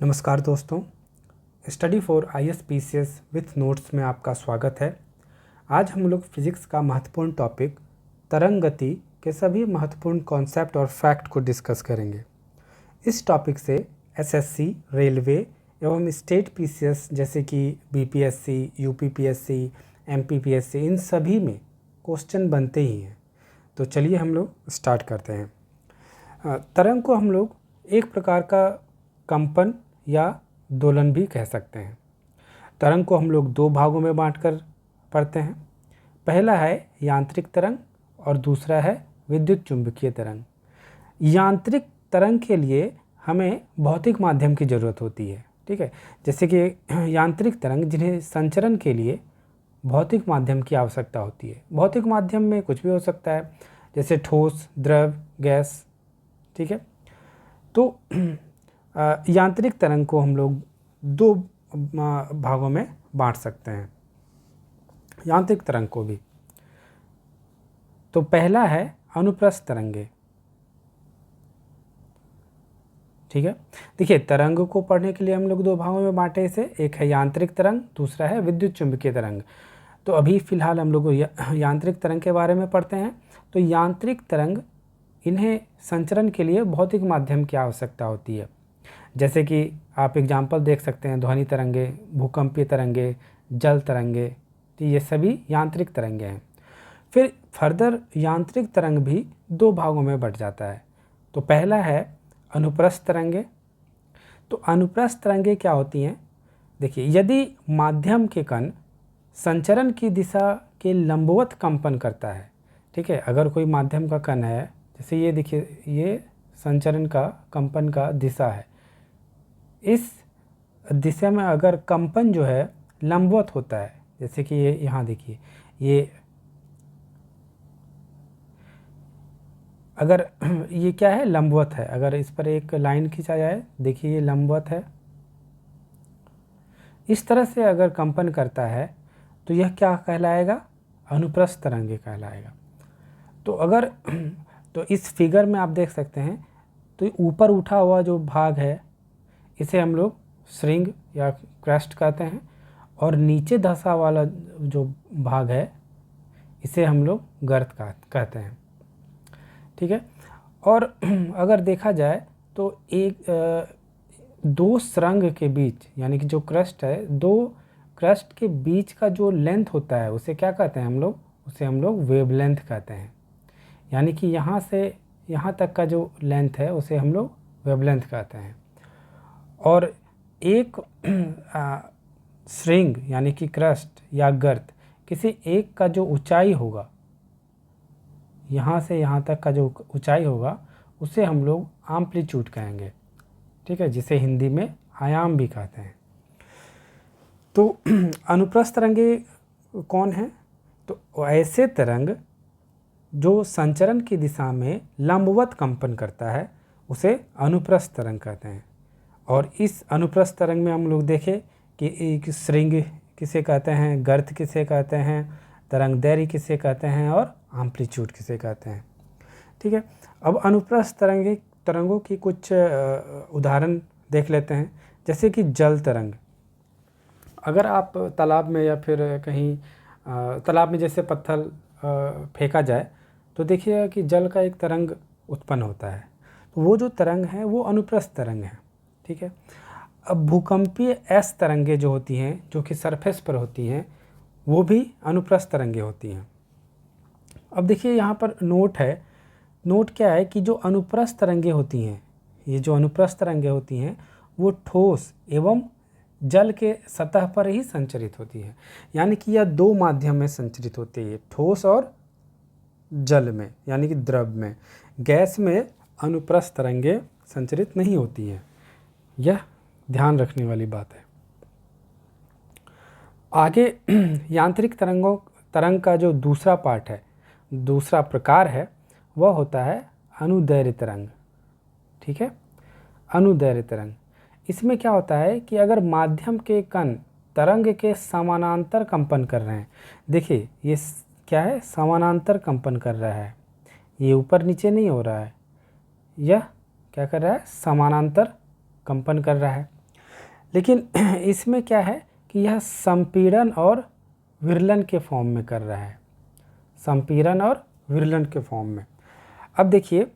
नमस्कार दोस्तों, study for ISPCS with notes में आपका स्वागत है। आज हम लोग फिज़िक्स का महत्वपूर्ण टॉपिक तरंग गति के सभी महत्वपूर्ण कॉन्सेप्ट और फैक्ट को डिस्कस करेंगे। इस टॉपिक से SSC, रेलवे एवं स्टेट PCS जैसे कि BPSC, UPPSC, MPPSC इन सभी में क्वेश्चन बनते ही हैं। तो चलिए हम लोग स्टार्ट करते हैं। तरंग को हम लोग एक प्रकार का कंपन या दोलन भी कह सकते हैं। तरंग को हम लोग दो भागों में बांटकर पढ़ते हैं। पहला है यांत्रिक तरंग और दूसरा है विद्युत चुंबकीय तरंग। यांत्रिक तरंग के लिए हमें भौतिक माध्यम की ज़रूरत होती है, ठीक है। जैसे कि यांत्रिक तरंग जिन्हें संचरण के लिए भौतिक माध्यम की आवश्यकता होती है। भौतिक माध्यम में कुछ भी हो सकता है, जैसे ठोस, द्रव, गैस, ठीक है। तो यांत्रिक तरंग को हम लोग दो भागों में बांट सकते हैं, यांत्रिक तरंग को भी। तो पहला है अनुप्रस्थ तरंगे, ठीक है। देखिए, तरंग को पढ़ने के लिए हम लोग दो भागों में बांटे इसे, एक है यांत्रिक तरंग, दूसरा है विद्युत चुंबकीय तरंग। तो अभी फ़िलहाल हम लोग यांत्रिक तरंग के बारे में पढ़ते हैं। तो यांत्रिक तरंग, इन्हें संचरण के लिए भौतिक माध्यम की आवश्यकता होती है। जैसे कि आप एग्जाम्पल देख सकते हैं, ध्वनि तरंगे, भूकंपीय तरंगे, जल तरंगे, तो ये सभी यांत्रिक तरंगे हैं। फिर फर्दर यांत्रिक तरंग भी दो भागों में बंट जाता है। तो पहला है अनुप्रस्थ तरंगे। तो अनुप्रस्थ तरंगे क्या होती हैं? देखिए, यदि माध्यम के कण संचरण की दिशा के लंबवत कंपन करता है, ठीक है। अगर कोई माध्यम का कण है, जैसे ये देखिए, ये संचरण का कंपन का दिशा है, इस दिशा में अगर कंपन जो है लंबवत होता है, जैसे कि ये यहाँ देखिए, ये अगर ये क्या है, लंबवत है। अगर इस पर एक लाइन खींचा जाए, देखिए ये लंबवत है। इस तरह से अगर कंपन करता है तो यह क्या कहलाएगा? अनुप्रस्थ तरंगे कहलाएगा। तो अगर तो इस फिगर में आप देख सकते हैं, तो ऊपर उठा हुआ जो भाग है इसे हम लोग श्रृंग या क्रेस्ट कहते हैं, और नीचे धंसा वाला जो भाग है इसे हम लोग गर्त कहते हैं, ठीक है। और अगर देखा जाए तो दो सुरंग के बीच, यानी कि जो क्रस्ट है, दो क्रस्ट के बीच का जो लेंथ होता है उसे क्या कहते हैं हम लोग? उसे हम लोग वेवलेंथ कहते हैं। यानी कि यहाँ से यहाँ तक का जो लेंथ है उसे हम लोग वेवलेंथ कहते हैं। और एक श्रृंग यानी कि क्रस्ट या गर्त, किसी एक का जो ऊंचाई होगा, यहाँ से यहाँ तक का जो ऊंचाई होगा उसे हम लोग एम्पलीट्यूड कहेंगे, ठीक है, जिसे हिंदी में आयाम भी कहते हैं। तो अनुप्रस्थ तरंगे कौन है? तो ऐसे तरंग जो संचरण की दिशा में लंबवत कंपन करता है उसे अनुप्रस्थ तरंग कहते हैं। और इस अनुप्रस्थ तरंग में हम लोग देखें कि एक श्रृंग किसे कहते हैं, गर्त किसे कहते हैं, तरंग दैर्घ्य किसे कहते हैं, और एम्पलीट्यूड किसे कहते हैं, ठीक है। अब अनुप्रस्थ तरंगों की कुछ उदाहरण देख लेते हैं। जैसे कि जल तरंग। अगर आप तालाब में या फिर कहीं तालाब में जैसे पत्थर फेंका जाए तो देखिएगा कि जल का एक तरंग उत्पन्न होता है। तो वो जो तरंग है वो अनुप्रस्थ तरंग है, ठीक है। अब भूकंपीय एस तरंगे जो होती हैं, जो कि सरफेस पर होती हैं, वो भी अनुप्रस्थ तरंगे होती हैं। अब देखिए यहाँ पर नोट है। नोट क्या है कि जो अनुप्रस्थ तरंगे होती हैं, ये जो अनुप्रस्थ तरंगे होती हैं वो ठोस एवं जल के सतह पर ही संचरित होती है। यानी कि यह दो माध्यम में संचरित होती है, ठोस और जल में, यानी कि द्रव में। गैस में अनुप्रस्थ तरंगे संचरित नहीं होती हैं। यह ध्यान रखने वाली बात है। आगे यांत्रिक तरंग का जो दूसरा पार्ट है, दूसरा प्रकार है, वह होता है अनुदैर्घ्य तरंग, ठीक है। अनुदैर्घ्य तरंग, इसमें क्या होता है कि अगर माध्यम के कण तरंग के समानांतर कंपन कर रहे हैं, देखिए ये क्या है, समानांतर कंपन कर रहा है, ये ऊपर नीचे नहीं हो रहा है, यह क्या कर रहा है, समानांतर कंपन कर रहा है। लेकिन इसमें क्या है कि यह संपीड़न और विरलन के फॉर्म में कर रहा है, संपीड़न और विरलन के फॉर्म में। अब देखिए,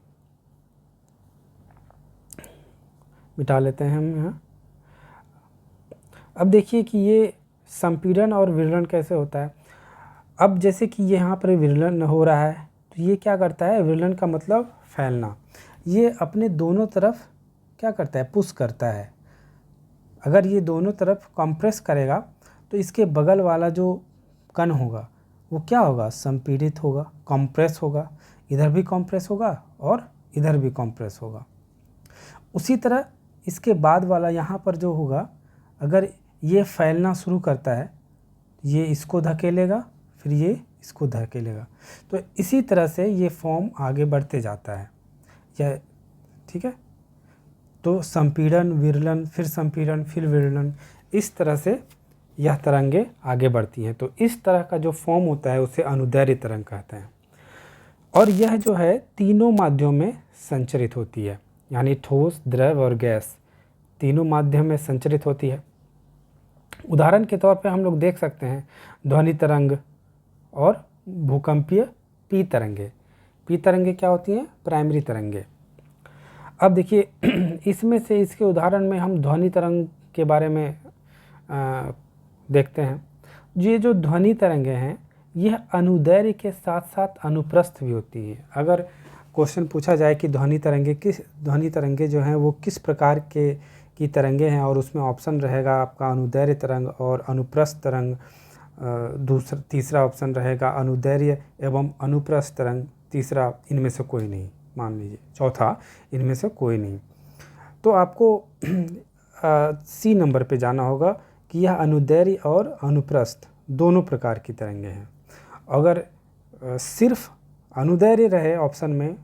मिटा लेते हैं हम यहाँ। अब देखिए कि ये संपीड़न और विरलन कैसे होता है। अब जैसे कि यहाँ पर विरलन हो रहा है, तो ये क्या करता है, विरलन का मतलब फैलना, ये अपने दोनों तरफ क्या करता है, पुश करता है। अगर ये दोनों तरफ कंप्रेस करेगा तो इसके बगल वाला जो कण होगा वो क्या होगा, संपीड़ित होगा, कंप्रेस होगा, इधर भी कंप्रेस होगा और इधर भी कंप्रेस होगा। उसी तरह इसके बाद वाला यहाँ पर जो होगा, अगर ये फैलना शुरू करता है, ये इसको धकेलेगा, फिर ये इसको धकेलेगा, तो इसी तरह से ये फॉर्म आगे बढ़ते जाता है। यह ठीक है, तो संपीड़न, विरलन, फिर संपीड़न, फिर विरलन, इस तरह से यह तरंगे आगे बढ़ती हैं। तो इस तरह का जो फॉर्म होता है उसे अनुदैर्ध्य तरंग कहते हैं। और यह जो है तीनों माध्यमों में संचरित होती है, यानी ठोस, द्रव और गैस तीनों माध्यम में संचरित होती है। उदाहरण के तौर पे हम लोग देख सकते हैं ध्वनि तरंग और भूकंपीय पी तरंगे। पी तरंगे क्या होती हैं, प्राइमरी तरंगे। अब देखिए इसमें से इसके उदाहरण में हम ध्वनि तरंग के बारे में देखते हैं। ये जो ध्वनि तरंगे हैं यह अनुदैर्ध्य के साथ साथ अनुप्रस्थ भी होती हैं। अगर क्वेश्चन पूछा जाए कि ध्वनि तरंगे जो हैं वो किस प्रकार की तरंगे हैं, और उसमें ऑप्शन रहेगा आपका अनुदैर्ध्य तरंग और अनुप्रस्थ तरंग, तीसरा ऑप्शन रहेगा अनुदैर्ध्य एवं अनुप्रस्थ तरंग, तीसरा इनमें से कोई नहीं, मान लीजिए चौथा इनमें से कोई नहीं, तो आपको सी नंबर पे जाना होगा कि यह अनुदैर्ध्य और अनुप्रस्थ दोनों प्रकार की तरंगे हैं। अगर सिर्फ अनुदैर्ध्य रहे ऑप्शन में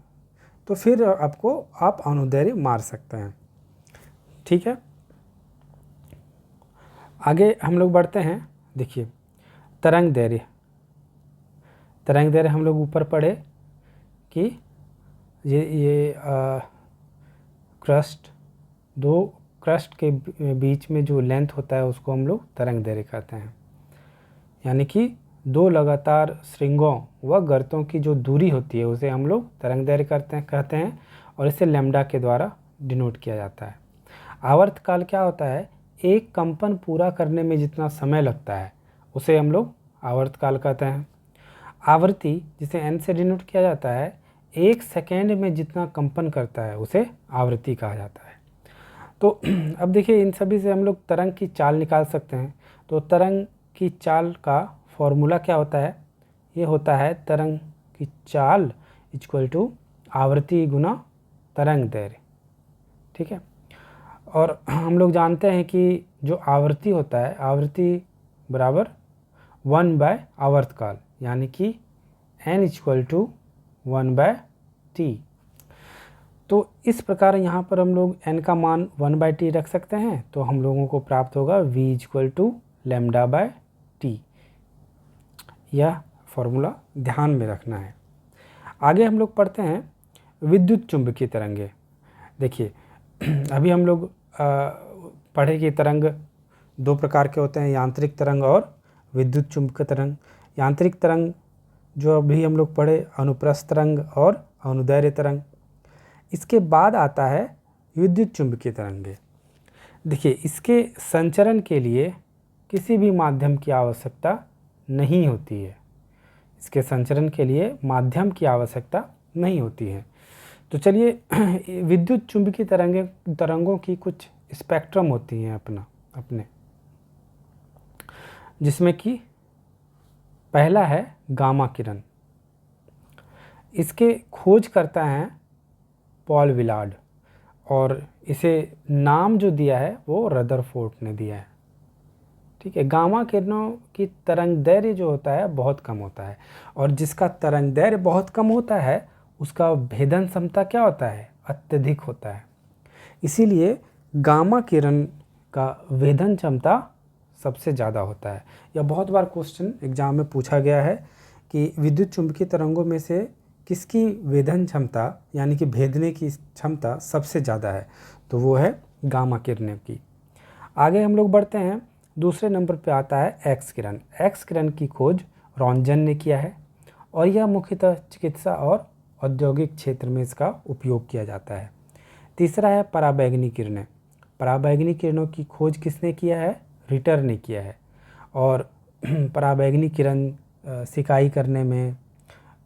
तो फिर आप अनुदैर्ध्य मार सकते हैं। ठीक है, आगे हम लोग बढ़ते हैं। देखिए तरंग दैर्ध्य हम लोग ऊपर पढ़े कि ये क्रस्ट, दो क्रस्ट के बीच में जो लेंथ होता है उसको हम लोग तरंग दैर्ध्य कहते हैं। यानी कि दो लगातार श्रृंगों व गर्तों की जो दूरी होती है उसे हम लोग तरंग दैर्ध्य कहते हैं, और इसे लैम्डा के द्वारा डिनोट किया जाता है। आवर्तकाल क्या होता है, एक कंपन पूरा करने में जितना समय लगता है उसे हम लोग आवर्तकाल कहते हैं। आवृत्ति, जिसे n से डिनोट किया जाता है, एक सेकेंड में जितना कंपन करता है उसे आवृत्ति कहा जाता है। तो अब देखिए इन सभी से हम लोग तरंग की चाल निकाल सकते हैं। तो तरंग की चाल का फॉर्मूला क्या होता है, ये होता है तरंग की चाल इक्वल टू आवृत्ति गुना तरंग दैर्ध्य। ठीक है, और हम लोग जानते हैं कि जो आवृत्ति होता है, आवृत्ति बराबर 1/आवर्तकाल, यानी कि n = 1/t। तो इस प्रकार यहाँ पर हम लोग n का मान 1/t रख सकते हैं, तो हम लोगों को प्राप्त होगा v = λ/t। यह फॉर्मूला ध्यान में रखना है। आगे हम लोग पढ़ते हैं विद्युत चुंबकीय तरंगे। देखिए अभी हम लोग पढ़े कि तरंग दो प्रकार के होते हैं, यांत्रिक तरंग और विद्युत चुंबकीय तरंग। यांत्रिक तरंग जो अभी हम लोग पढ़े, अनुप्रस्थ तरंग और अनुदैर्ध्य तरंग। इसके बाद आता है विद्युत चुंबकीय तरंगे। देखिए इसके संचरण के लिए किसी भी माध्यम की आवश्यकता नहीं होती है, इसके संचरण के लिए माध्यम की आवश्यकता नहीं होती है। तो चलिए विद्युत चुंबकीय तरंगों की कुछ स्पेक्ट्रम होती हैं अपने, जिसमें कि पहला है गामा किरण। इसके खोज करता है पॉल विलार्ड, और इसे नाम जो दिया है वो रदरफोर्ड ने दिया है। ठीक है, गामा किरणों की तरंग दैर्ध्य जो होता है बहुत कम होता है, और जिसका तरंग दैर्ध्य बहुत कम होता है उसका भेदन क्षमता क्या होता है, अत्यधिक होता है। इसीलिए गामा किरण का भेदन क्षमता सबसे ज़्यादा होता है। यह बहुत बार क्वेश्चन एग्जाम में पूछा गया है कि विद्युत चुंबकीय तरंगों में से किसकी भेदन क्षमता यानी कि भेदने की क्षमता सबसे ज़्यादा है, तो वो है गामा किरणें की। आगे हम लोग बढ़ते हैं, दूसरे नंबर पे आता है एक्स किरण। एक्स किरण की खोज रॉन्जन ने किया है और यह मुख्यतः चिकित्सा और औद्योगिक क्षेत्र में इसका उपयोग किया जाता है। तीसरा है पराबैंगनी किरणें। पराबैंगनी किरणों की खोज किसने किया है? रिटर ने किया है। और पराबैंगनी किरण सिकाई करने में,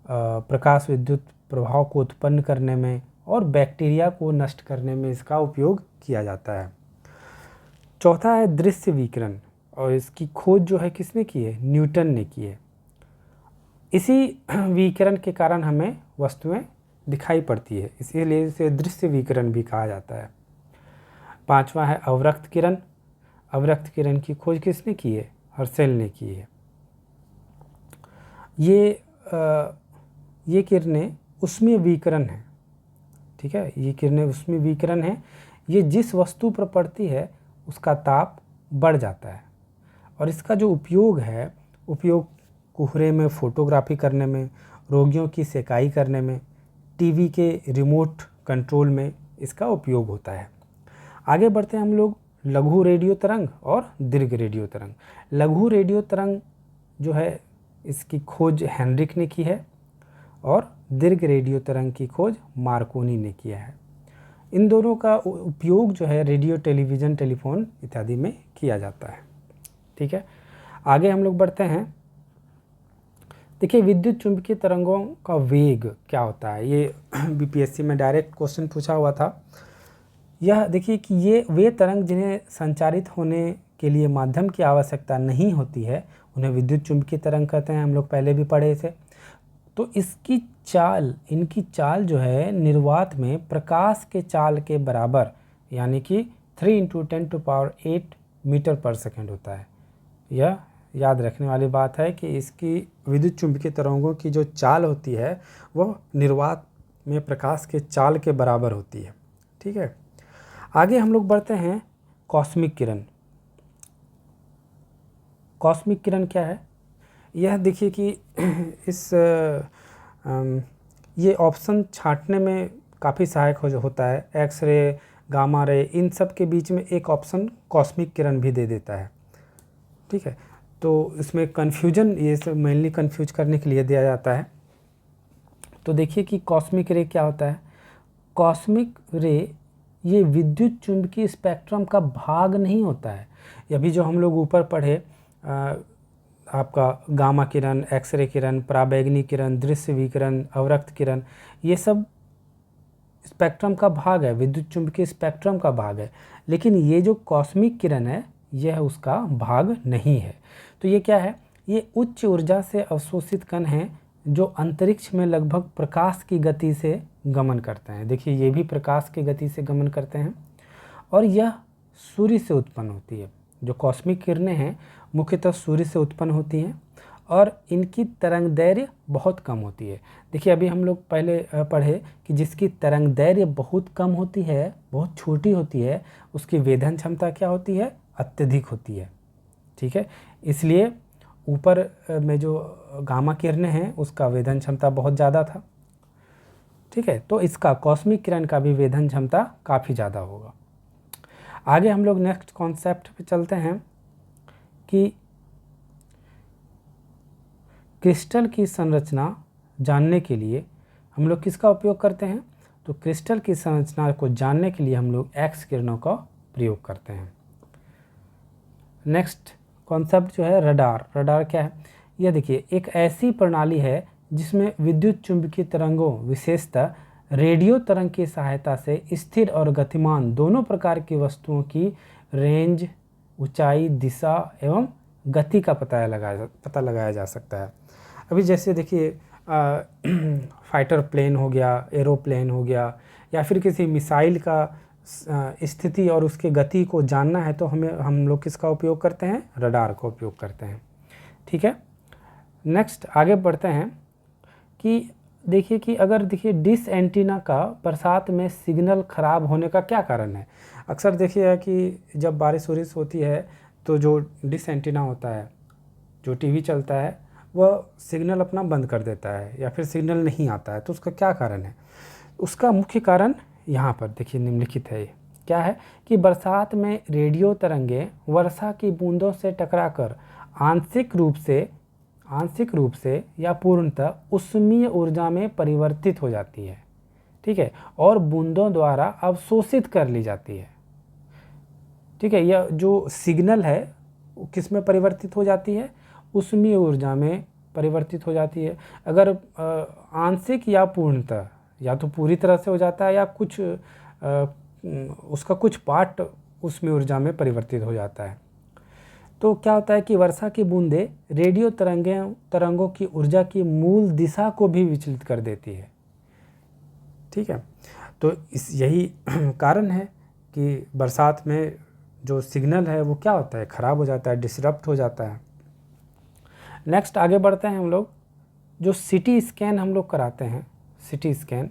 प्रकाश विद्युत प्रभाव को उत्पन्न करने में और बैक्टीरिया को नष्ट करने में इसका उपयोग किया जाता है। चौथा है दृश्य विकिरण और इसकी खोज जो है किसने की है? न्यूटन ने की है। इसी विकिरण के कारण हमें वस्तुएं दिखाई पड़ती है, इसीलिए इसे दृश्य विकिरण भी कहा जाता है। पांचवा है अवरक्त किरण। अवरक्त किरण की खोज किसने की है? हर्शेल ने की है। ये किरणें उष्मीय विकिरण है, ठीक है, ये किरणें उष्मीय विकिरण है। ये जिस वस्तु पर पड़ती है उसका ताप बढ़ जाता है और इसका जो उपयोग है, उपयोग कोहरे में फोटोग्राफी करने में, रोगियों की सेकाई करने में, टीवी के रिमोट कंट्रोल में इसका उपयोग होता है। आगे बढ़ते हैं हम लोग लघु रेडियो तरंग और दीर्घ रेडियो तरंग। लघु रेडियो तरंग जो है इसकी खोज हेनरिक ने की है और दीर्घ रेडियो तरंग की खोज मार्कोनी ने किया है। इन दोनों का उपयोग जो है रेडियो, टेलीविज़न, टेलीफोन इत्यादि में किया जाता है, ठीक है। आगे हम लोग बढ़ते हैं। देखिए विद्युत चुंबकीय तरंगों का वेग क्या होता है, ये बीपीएससी में डायरेक्ट क्वेश्चन पूछा हुआ था। यह देखिए कि ये वे तरंग जिन्हें संचारित होने के लिए माध्यम की आवश्यकता नहीं होती है उन्हें विद्युत चुंबकीय तरंग कहते हैं, हम लोग पहले भी पढ़े थे। तो इनकी चाल जो है निर्वात में प्रकाश के चाल के बराबर, यानी कि 3 × 10⁸ मीटर पर सेकेंड होता है। यह याद रखने वाली बात है कि इसकी विद्युत चुंबकीय तरंगों की जो चाल होती है वह निर्वात में प्रकाश के चाल के बराबर होती है, ठीक है। आगे हम लोग बढ़ते हैं कॉस्मिक किरण। कॉस्मिक किरण क्या है? यह देखिए कि ये ऑप्शन छांटने में काफ़ी सहायक होता है। एक्सरे, गामा रे, इन सब के बीच में एक ऑप्शन कॉस्मिक किरण भी दे देता है, ठीक है। तो इसमें कन्फ्यूजन, ये सब मेनली कन्फ्यूज करने के लिए दिया जाता है। तो देखिए कि कॉस्मिक रे क्या होता है। कॉस्मिक रे ये विद्युत चुंबकीय स्पेक्ट्रम का भाग नहीं होता है। अभी जो हम लोग ऊपर पढ़े आपका गामा किरण, एक्सरे किरण, पराबैंगनी किरण, दृश्य विकिरण, अवरक्त किरण, ये सब स्पेक्ट्रम का भाग है, विद्युत चुंबकीय स्पेक्ट्रम का भाग है। लेकिन ये जो कॉस्मिक किरण है यह उसका भाग नहीं है। तो ये क्या है? ये उच्च ऊर्जा से अवशोषित कण हैं जो अंतरिक्ष में लगभग प्रकाश की गति से गमन करते हैं। देखिए ये भी प्रकाश की गति से गमन करते हैं और यह सूर्य से उत्पन्न होती है। जो कॉस्मिक किरणें हैं मुख्यतः सूर्य से उत्पन्न होती हैं और इनकी तरंग दैर्घ्य बहुत कम होती है। देखिए अभी हम लोग पहले पढ़े कि जिसकी तरंग दैर्घ्य बहुत कम होती है, बहुत छोटी होती है, उसकी वेधन क्षमता क्या होती है? अत्यधिक होती है, ठीक है। इसलिए ऊपर में जो गामा किरणें हैं उसका वेधन क्षमता बहुत ज़्यादा था, ठीक है। तो इसका कॉस्मिक किरण का भी वेधन क्षमता काफ़ी ज़्यादा होगा। आगे हम लोग नेक्स्ट कॉन्सेप्ट पे चलते हैं कि क्रिस्टल की संरचना जानने के लिए हम लोग किसका उपयोग करते हैं? तो क्रिस्टल की संरचना को जानने के लिए हम लोग एक्स किरणों का प्रयोग करते हैं। नेक्स्ट कॉन्सेप्ट जो है रडार। रडार क्या है? यह देखिए एक ऐसी प्रणाली है जिसमें विद्युत चुंबकीय तरंगों, विशेषतः रेडियो तरंग की सहायता से स्थिर और गतिमान दोनों प्रकार की वस्तुओं की रेंज, ऊंचाई, दिशा एवं गति का पता लगाया जा सकता है। अभी जैसे देखिए फाइटर प्लेन हो गया, एरोप्लेन हो गया, या फिर किसी मिसाइल का स्थिति और उसके गति को जानना है तो हम लोग किसका उपयोग करते हैं? रडार का उपयोग करते हैं, ठीक है। नेक्स्ट आगे बढ़ते हैं कि देखिए कि अगर देखिए डिश एंटीना का बरसात में सिग्नल खराब होने का क्या कारण है? अक्सर देखिए कि जब बारिश वारिश होती है तो जो डिश एंटीना होता है, जो टीवी चलता है, वह सिग्नल अपना बंद कर देता है या फिर सिग्नल नहीं आता है। तो उसका क्या कारण है? उसका मुख्य कारण यहाँ पर देखिए निम्नलिखित है क्या है कि बरसात में रेडियो तरंगें वर्षा की बूंदों से टकराकर आंशिक रूप से या पूर्णतः उष्मीय ऊर्जा में परिवर्तित हो जाती है, ठीक है, और बूंदों द्वारा अवशोषित कर ली जाती है, ठीक है। यह जो सिग्नल है किस में परिवर्तित हो जाती है, उष्मीय ऊर्जा में परिवर्तित हो जाती है। अगर आंशिक या पूर्णतः, या तो पूरी तरह से हो जाता है या कुछ उसका कुछ पार्ट उष्मीय ऊर्जा में परिवर्तित हो जाता है। तो क्या होता है कि वर्षा की बूंदें रेडियो तरंगों की ऊर्जा की मूल दिशा को भी विचलित कर देती है, ठीक है। तो यही कारण है कि बरसात में जो सिग्नल है वो क्या होता है, ख़राब हो जाता है, डिसरप्ट हो जाता है। नेक्स्ट आगे बढ़ते हैं हम लोग। जो सीटी स्कैन हम लोग कराते हैं, सीटी स्कैन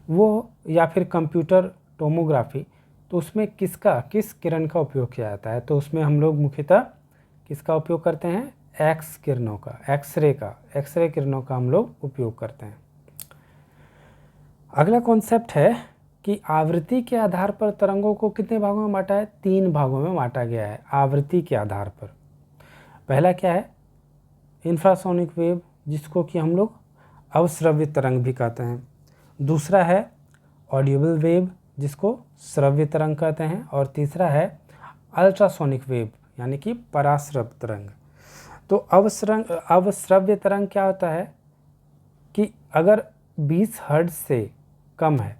वो या फिर कंप्यूटर टोमोग्राफी, तो उसमें किस किरण का उपयोग किया जाता है, तो उसमें हम लोग मुख्यतः किसका उपयोग करते हैं, एक्स किरणों का, एक्सरे किरणों का हम लोग उपयोग करते हैं। अगला कॉन्सेप्ट है कि आवृत्ति के आधार पर तरंगों को कितने भागों में बांटा है, 3 भागों में बांटा गया है आवृत्ति के आधार पर। पहला क्या है, इंफ्रासोनिक वेव, जिसको कि हम लोग अवश्रव्य तरंग भी कहते हैं। दूसरा है ऑडिबल वेव, जिसको श्रव्य तरंग कहते हैं। और तीसरा है अल्ट्रासोनिक वेव, यानी कि पराश्रव्य तरंग। तो अवश्रव्य तरंग क्या होता है कि अगर 20 हर्ट्ज से कम है,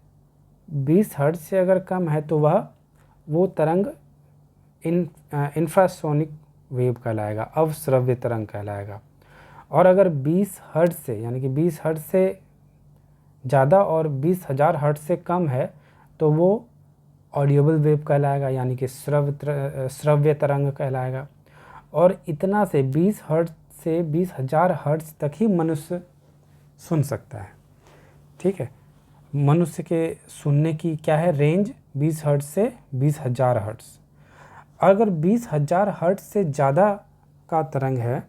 20 हर्ट्ज से अगर कम है तो वो तरंग इंफ्रासोनिक वेव कहलाएगा, अवश्रव्य तरंग कहलाएगा। और अगर 20 हर्ट्ज से, यानी कि 20 हर्ट्ज से ज़्यादा और 20,000 हर्ट्ज से कम है तो वो ऑडिबल वेव कहलाएगा, यानी कि श्रव्य तरंग कहलाएगा। और इतना से 20 हर्ट्ज से 20,000 हर्ट्ज तक ही मनुष्य सुन सकता है, ठीक है। मनुष्य के सुनने की क्या है रेंज, 20 हर्ट्ज से 20,000 हर्ट्ज। अगर 20,000 हर्ट्ज से ज़्यादा का तरंग है,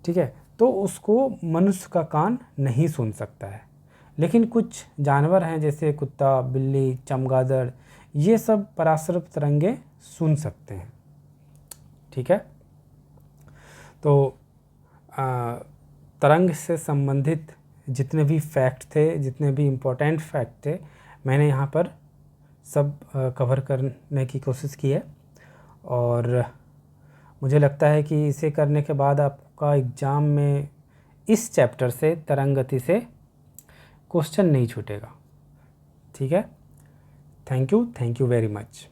ठीक है, तो उसको मनुष्य का कान नहीं सुन सकता है। लेकिन कुछ जानवर हैं जैसे कुत्ता, बिल्ली, चमगादड़, ये सब पराश्रव्य तरंगें सुन सकते हैं, ठीक है। तो तरंग से संबंधित जितने भी फैक्ट थे, जितने भी इम्पोर्टेंट फैक्ट थे, मैंने यहाँ पर सब कवर करने की कोशिश की है। और मुझे लगता है कि इसे करने के बाद आपका एग्ज़ाम में इस चैप्टर से, तरंग गति से, क्वेश्चन नहीं छूटेगा, ठीक है। Thank you very much.